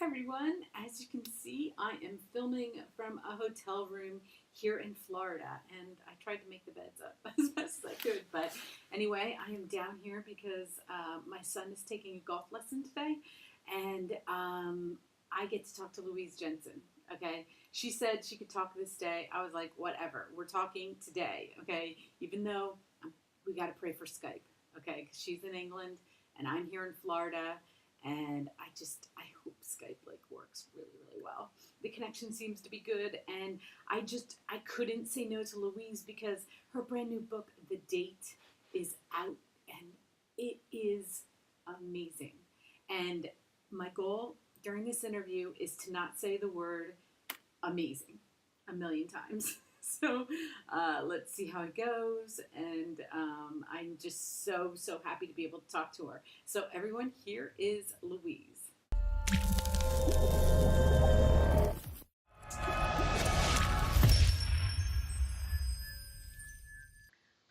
Hi everyone. As you can see, I am filming from a hotel room here in Florida, and I tried to make the beds up as best as I could. But anyway, I am down here because my son is taking a golf lesson today, and I get to talk to Louise Jensen. Okay, she said she could talk this day. I was like, whatever. We're talking today. Okay, even though we got to pray for Skype. Okay, because she's in England and I'm here in Florida, and I hope Skype like works really really well. The connection seems to be good, and I couldn't say no to Louise because her brand new book, The Date, is out, and it is amazing. And my goal during this interview is to not say the word amazing a million times. So let's see how it goes. And I'm just so happy to be able to talk to her. So, everyone, here is Louise.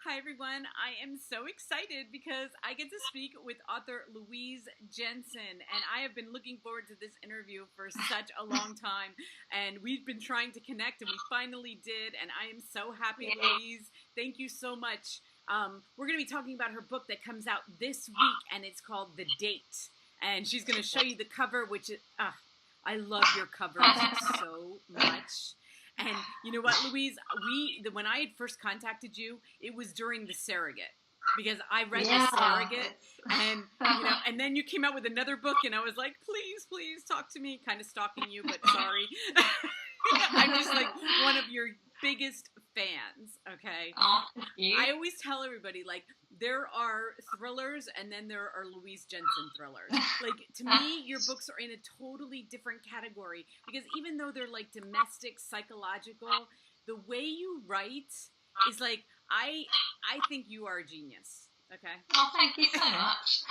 Hi, everyone. I am so excited because I get to speak with author Louise Jensen. And I have been looking forward to this interview for such a long time. And we've been trying to connect, and we finally did. And I am so happy, Louise. Thank you so much. We're going to be talking about her book that comes out this week, and it's called The Date. And she's going to show you the cover, which is, I love your covers so much. And you know what, Louise? When I had first contacted you, it was during The Surrogate, because I read The Surrogate, and and then you came out with another book, and I was like, please talk to me. Kind of stalking you, but sorry. I'm just like one of your biggest fans. Okay. Oh, thank you. I always tell everybody, like, there are thrillers and then there are Louise Jensen thrillers. Like, to me, your books are in a totally different category, because even though they're like domestic, psychological, the way you write is like, I think you are a genius. Okay. Oh, thank you so much.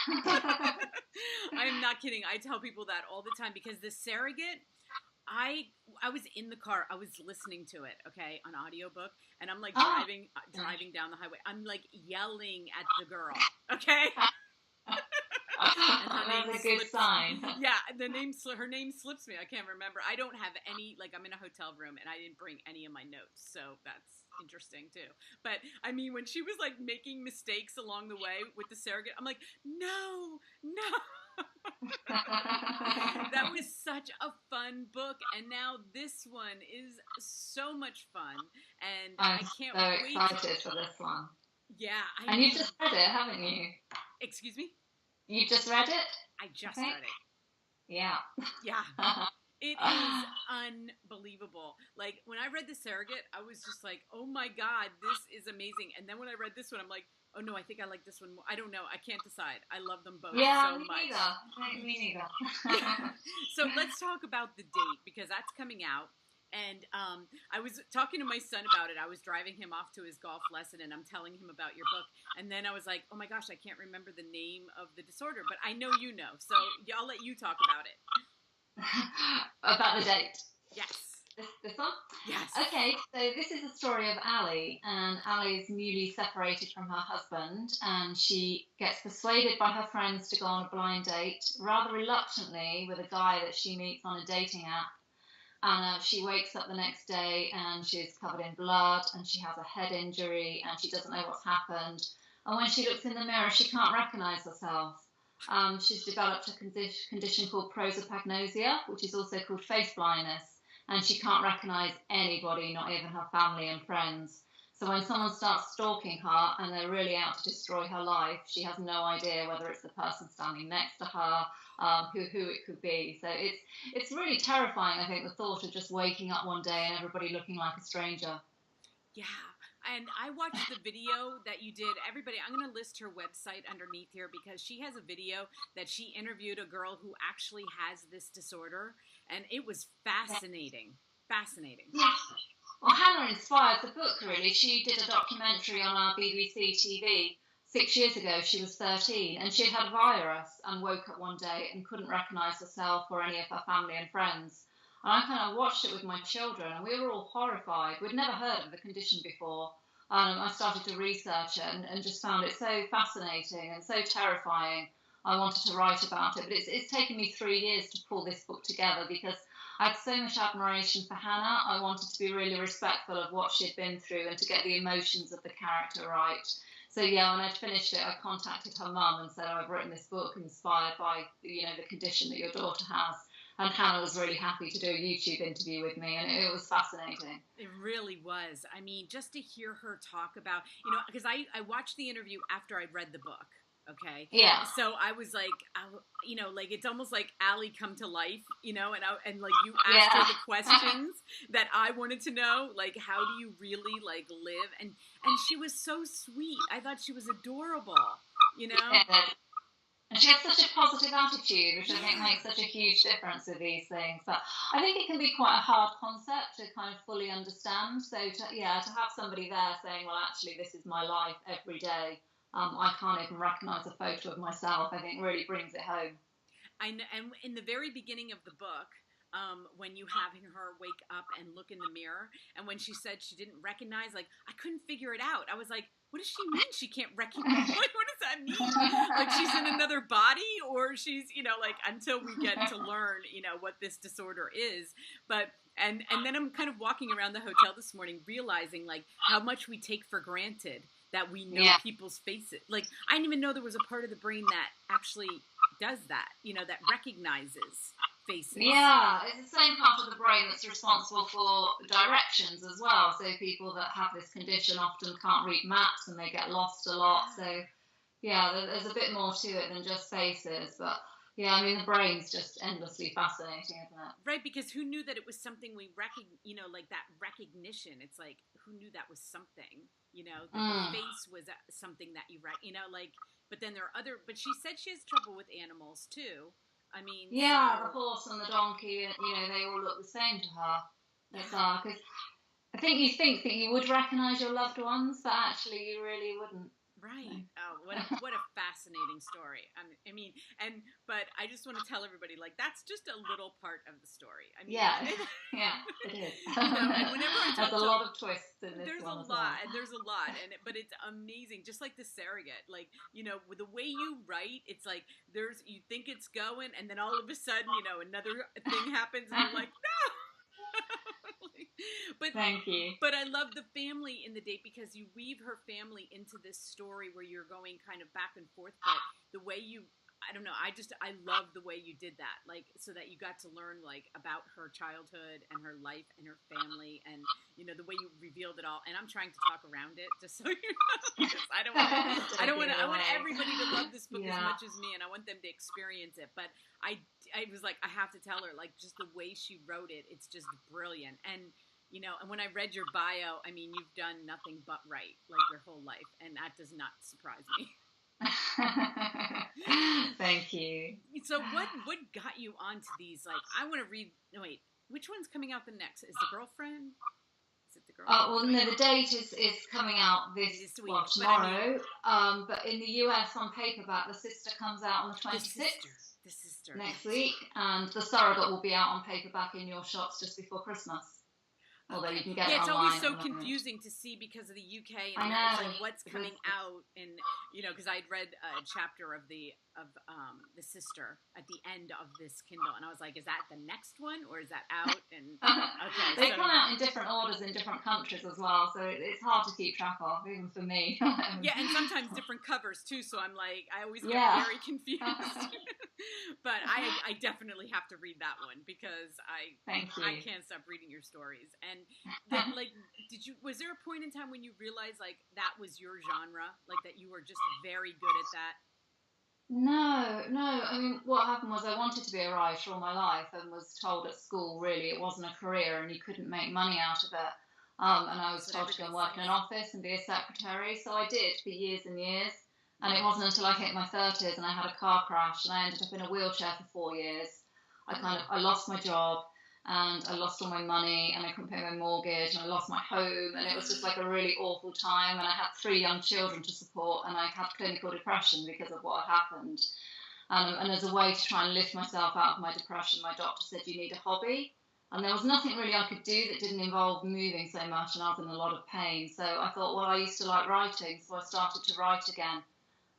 I'm not kidding. I tell people that all the time, because The Surrogate, I was in the car. I was listening to it, okay, on audiobook, and I'm like driving down the highway. I'm like yelling at the girl, okay? That's a good sign. Yeah, her name slips me. I can't remember. I don't have any, like, I'm in a hotel room, and I didn't bring any of my notes, so that's interesting too. But I mean, when she was like making mistakes along the way with The Surrogate, I'm like, no. That was such a fun book, and now this one is so much fun, and I can't wait. I'm so excited for this one. Yeah, and you just read it, haven't you? Excuse me? You just read it? I just read it. Yeah. Yeah. It is unbelievable. Like, when I read The Surrogate, I was just like, oh my God, this is amazing. And then when I read this one, I'm like, oh no, I think I like this one more. I don't know. I can't decide. I love them both so much. Me neither. So let's talk about The Date, because that's coming out. And I was talking to my son about it. I was driving him off to his golf lesson, and I'm telling him about your book. And then I was like, oh my gosh, I can't remember the name of the disorder. But I know you know. So I'll let you talk about it. About The Date? Yes. This one? Yes. Okay, so this is the story of Ali, and Ali is newly separated from her husband, and she gets persuaded by her friends to go on a blind date, rather reluctantly, with a guy that she meets on a dating app. And she wakes up the next day, and she's covered in blood, and she has a head injury, and she doesn't know what's happened. And when she looks in the mirror, she can't recognise herself. She's developed a condition called prosopagnosia, which is also called face blindness, and she can't recognise anybody, not even her family and friends. So when someone starts stalking her and they're really out to destroy her life, she has no idea whether it's the person standing next to her, who it could be. So it's really terrifying, I think, the thought of just waking up one day and everybody looking like a stranger. Yeah. And I watched the video that you did. Everybody, I'm going to list her website underneath here, because she has a video that she interviewed a girl who actually has this disorder, and it was fascinating. Fascinating. Yeah. Well, Hannah inspired the book, really. She did a documentary on our BBC TV 6 years ago. She was 13, and she had a virus and woke up one day and couldn't recognise herself or any of her family and friends. And I kind of watched it with my children, and we were all horrified. We'd never heard of the condition before. I started to research it and just found it so fascinating and so terrifying. I wanted to write about it. But it's taken me 3 years to pull this book together because I had so much admiration for Hannah. I wanted to be really respectful of what she'd been through and to get the emotions of the character right. So yeah, when I'd finished it, I contacted her mum and said, oh, I've written this book inspired by, the condition that your daughter has. And Hannah was really happy to do a YouTube interview with me, and it was fascinating. It really was. I mean, just to hear her talk about, because I watched the interview after I'd read the book. Okay. Yeah. So I was like, like it's almost like Allie come to life, and like you asked her the questions that I wanted to know, like how do you really like live, and she was so sweet. I thought she was adorable, Yeah. And she has such a positive attitude, which I think makes such a huge difference with these things. But I think it can be quite a hard concept to kind of fully understand. So to have somebody there saying, well, actually, this is my life every day. I can't even recognise a photo of myself, I think really brings it home. And in the very beginning of the book, when you having her wake up and look in the mirror, and when she said she didn't recognize, like, I couldn't figure it out. I was like, what does she mean she can't recognize? Like, what does that mean? Like, she's in another body, or she's, like, until we get to learn, what this disorder is. But, and then I'm kind of walking around the hotel this morning, realizing, like, how much we take for granted that we know people's faces. Like, I didn't even know there was a part of the brain that actually does that, that recognizes faces. Yeah, it's the same part of the brain that's responsible for directions as well. So people that have this condition often can't read maps and they get lost a lot. So, yeah, there's a bit more to it than just faces. But, yeah, I mean, the brain's just endlessly fascinating, isn't it? Right, because who knew that it was something we like that recognition. It's like, who knew that was something, that the face was something that you like, but then there are but she said she has trouble with animals too. I mean, yeah, the horse and the donkey, they all look the same to her. That's because I think you think that you would recognise your loved ones, but actually you really wouldn't. Right. Oh, what a fascinating story. But I just want to tell everybody, like, that's just a little part of the story. I mean, yeah, it is. And whenever I talk, there's a lot of twists in this there's one. There's a lot, but it's amazing. Just like the surrogate, like, with the way you write, it's like you think it's going, and then all of a sudden, another thing happens, and you're like, no. But thank you. But I love the family in the date because you weave her family into this story where you're going kind of back and forth. But the way I don't know, I love the way you did that, like, so that you got to learn, like, about her childhood and her life and her family, and the way you revealed it all. And I'm trying to talk around it, just so you know, because I want everybody to love this book as much as me, and I want them to experience it. But I was like, I have to tell her, like, just the way she wrote it, it's just brilliant. And and when I read your bio, I mean, you've done nothing but write, like, your whole life, and that does not surprise me. Thank you. So what got you onto these? Like, I want to read. No, wait. Which one's coming out the next? Is The Girlfriend? Is it The Girlfriend? Well, no, the date is coming out this week, tomorrow. But in the US on paperback, The Sister comes out on the 26th. The Sister. Next week, and The Surrogate will be out on paperback in your shops just before Christmas. Although you can get it it's online. Always so confusing to see because of the UK and like what's coming out, and because I'd read a chapter of the Sister at the end of this Kindle, and I was like, is that the next one or is that out? And they come out in different orders in different countries as well, so it's hard to keep track of, even for me. Yeah, and sometimes different covers too, so I'm like, I always get very confused. But I definitely have to read that one because I can't stop reading your stories. And then, like, was there a point in time when you realized, like, that was your genre, like that you were just very good at that? No. I mean, what happened was I wanted to be a writer all my life and was told at school really it wasn't a career and you couldn't make money out of it. And I was told to go and work in an office and be a secretary. So I did for years and years. And it wasn't until I hit my 30s and I had a car crash and I ended up in a wheelchair for 4 years. I lost my job and I lost all my money and I couldn't pay my mortgage and I lost my home, and it was just like a really awful time, and I had 3 young children to support and I had clinical depression because of what had happened. And as a way to try and lift myself out of my depression, my doctor said, you need a hobby. And there was nothing really I could do that didn't involve moving so much, and I was in a lot of pain. So I thought, well, I used to like writing, so I started to write again.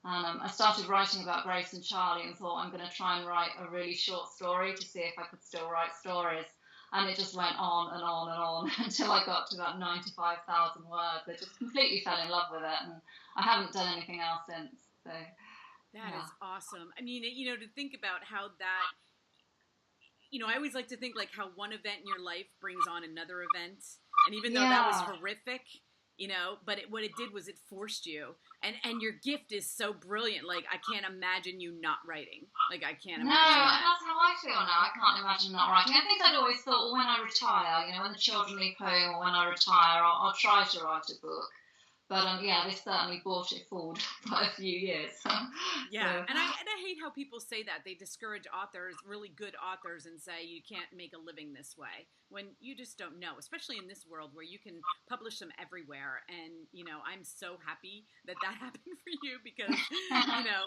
And I started writing about Grace and Charlie and thought I'm going to try and write a really short story to see if I could still write stories. And it just went on and on and on until I got to about 95,000 words. I just completely fell in love with it, and I haven't done anything else since. So that is awesome. I mean, to think about how that, I always like to think like how one event in your life brings on another event. And even though that was horrific, but what it did was it forced you. And your gift is so brilliant. Like, I can't imagine you not writing. Like, I can't imagine that. That's how I feel now. I can't imagine not writing. I think I'd always thought, well, when I retire, when the children leave home, or when I retire, I'll try to write a book. But this certainly brought it forward by a few years. Yeah, so. And I hate how people say that. They discourage authors, really good authors, and say you can't make a living this way, when you just don't know, especially in this world where you can publish them everywhere. And, I'm so happy that happened for you because,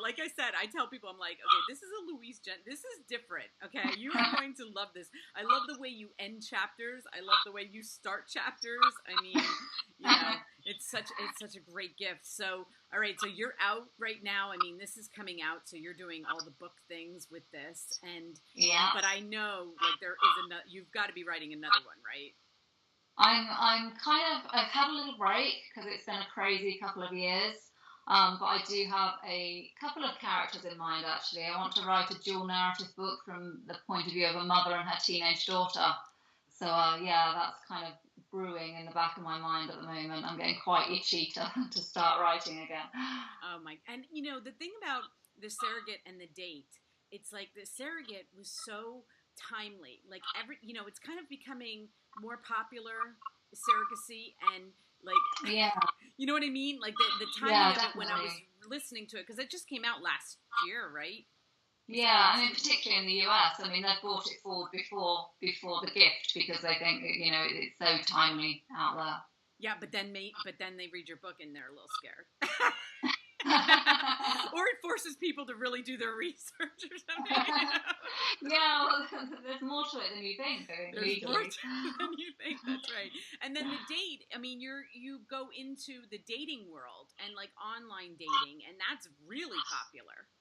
like I said, I tell people, I'm like, okay, this is a Louise Jensen. This is different, okay? You are going to love this. I love the way you end chapters. I love the way you start chapters. I mean, it's such a great gift. So, all right, so you're out right now. I mean, this is coming out, so you're doing all the book things with this, and but I know like there is another. You've got to be writing another one, right? I've had a little break because it's been a crazy couple of years. But I do have a couple of characters in mind. Actually, I want to write a dual narrative book from the point of view of a mother and her teenage daughter. So that's kind of brewing in the back of my mind at the moment. I'm getting quite itchy to start writing again. Oh my! And the thing about the surrogate and the date, it's like the surrogate was so timely. Like it's kind of becoming more popular, surrogacy, and like you know what I mean? Like the timing of it when I was listening to it, because it just came out last year, right? Yeah, I mean, particularly in the US, I mean, they've brought it forward before the gift because they think it's so timely out there. Yeah, but then they read your book and they're a little scared. Or it forces people to really do their research or something. Yeah, well, there's more to it than you think. There's more to it than you think. That's right. And then the date. I mean, you go into the dating world and like online dating, and that's really popular.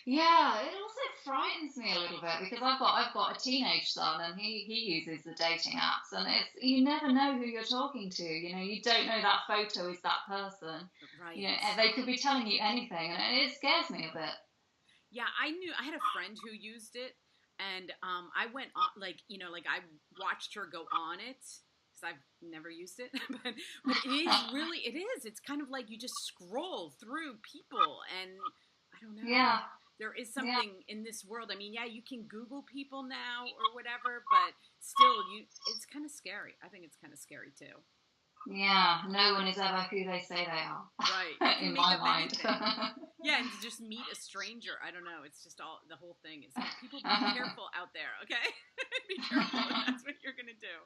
Yeah, it also frightens me a little bit because I've got a teenage son and he uses the dating apps, and you never know who you're talking to. You don't know that photo is that person. Right. They could be telling you anything, and it scares me a bit. Yeah, I had a friend who used it, and I went on I watched her go on it because I've never used it, but it is. It's kind of like you just scroll through people and. I don't know. Yeah. There is something in this world. I mean, you can Google people now or whatever, but still, it's kind of scary. I think it's kind of scary too. Yeah, no one is ever who they say they are. Right. In my mind. Yeah, and to just meet a stranger. I don't know. It's just the whole thing is people be careful out there, okay? Be careful. That's what you're going to do.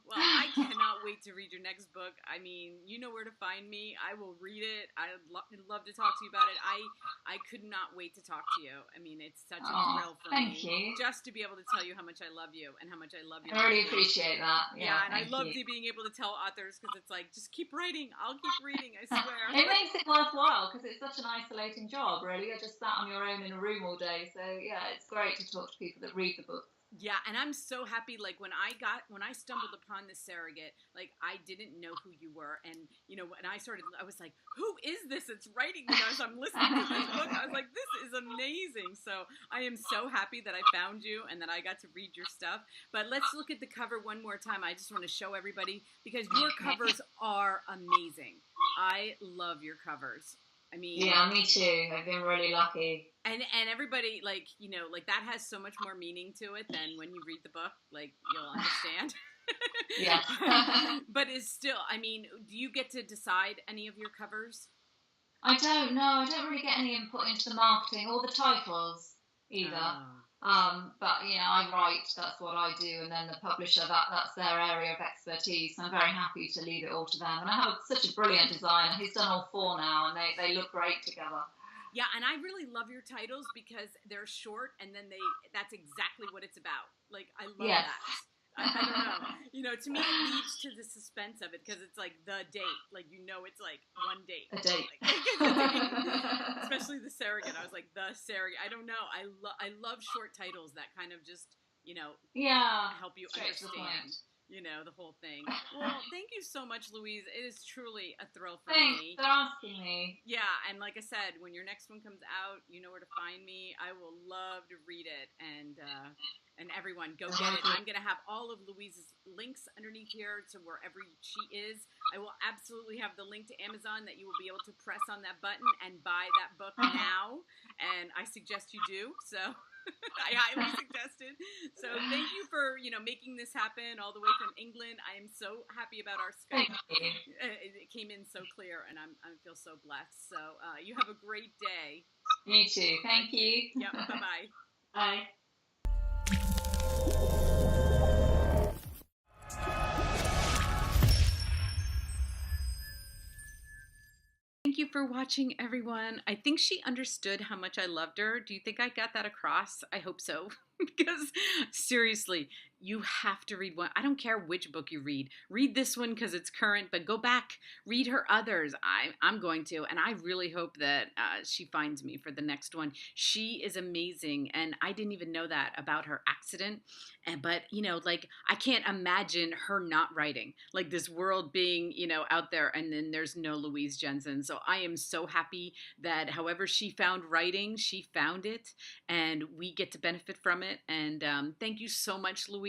Well, I cannot wait to read your next book. I mean, you know where to find me. I will read it. I'd love to talk to you about it. I could not wait to talk to you. I mean, it's such a thrill for me. Thank you. Just to be able to tell you how much I love you and how much I love you. I really appreciate that. Yeah, and I love being able to tell authors because it's like, just keep writing. I'll keep reading, I swear. It makes it worthwhile because it's such an isolating job, really. You're just sat on your own in a room all day. So, yeah, it's great to talk to people that read the book. Yeah, and I'm so happy, like, when I stumbled upon the surrogate, like, I didn't know who you were, and, when I was like, who is this? It's writing me as I'm listening to this book. I was like, this is amazing. So I am so happy that I found you and that I got to read your stuff. But let's look at the cover one more time. I just want to show everybody, because your covers are amazing. I love your covers. I mean, yeah, me too. I've been really lucky. And everybody, like, that has so much more meaning to it than when you read the book. Like, you'll understand. Yeah. But it's still, I mean, do you get to decide any of your covers? I don't know. I don't really get any input into the marketing or the titles either. But I write, that's what I do, and then the publisher, that's their area of expertise. So I'm very happy to leave it all to them. And I have such a brilliant designer. He's done all four now, and they look great together. Yeah, and I really love your titles because they're short, and then that's exactly what it's about. Like, I love that. I don't know. You know, to me, it leads to the suspense of it because it's like the date. Like, you know, it's like one date. A date. Like, it's a date. Especially the surrogate. I was like, the surrogate. I don't know. I love short titles that kind of just, you know, Yeah. help you Straight to the point. understand, you know, the whole thing. Well, thank you so much, Louise. It is truly a thrill for Thanks me. for asking me. Yeah, and like I said, when your next one comes out, you know where to find me. I will love to read it, and everyone go get it. I'm gonna have all of Louise's links underneath here to wherever she is. I will absolutely have the link to Amazon that you will be able to press on that button and buy that book now. And I suggest you do. So I highly suggest it. So thank you for, you know, making this happen all the way from England. I am so happy about our Skype. It came in so clear, and I feel so blessed. So you have a great day. You too. Thank you. Yep. Bye-bye. Bye. Thank you for watching, everyone. I think she understood how much I loved her. Do you think I got that across? I hope so. Because seriously, you have to read one. I don't care which book you read. Read this one because it's current, but go back, read her others. I'm going to, and I really hope that she finds me for the next one. She is amazing, and I didn't even know that about her accident. But, you know, like, I can't imagine her not writing. Like, this world being, you know, out there, and then there's no Louise Jensen. So I am so happy that however she found writing, she found it, and we get to benefit from it. And thank you so much, Louise.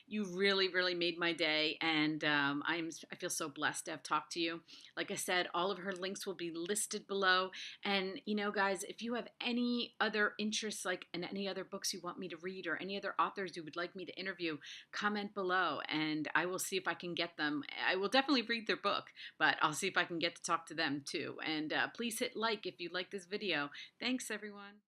You really, really made my day, and I feel so blessed to have talked to you. Like I said, all of her links will be listed below. And, you know, guys, if you have any other interests, like in any other books you want me to read or any other authors you would like me to interview, comment below, and I will see if I can get them. I will definitely read their book, but I'll see if I can get to talk to them too. And please hit like if you like this video. Thanks, everyone.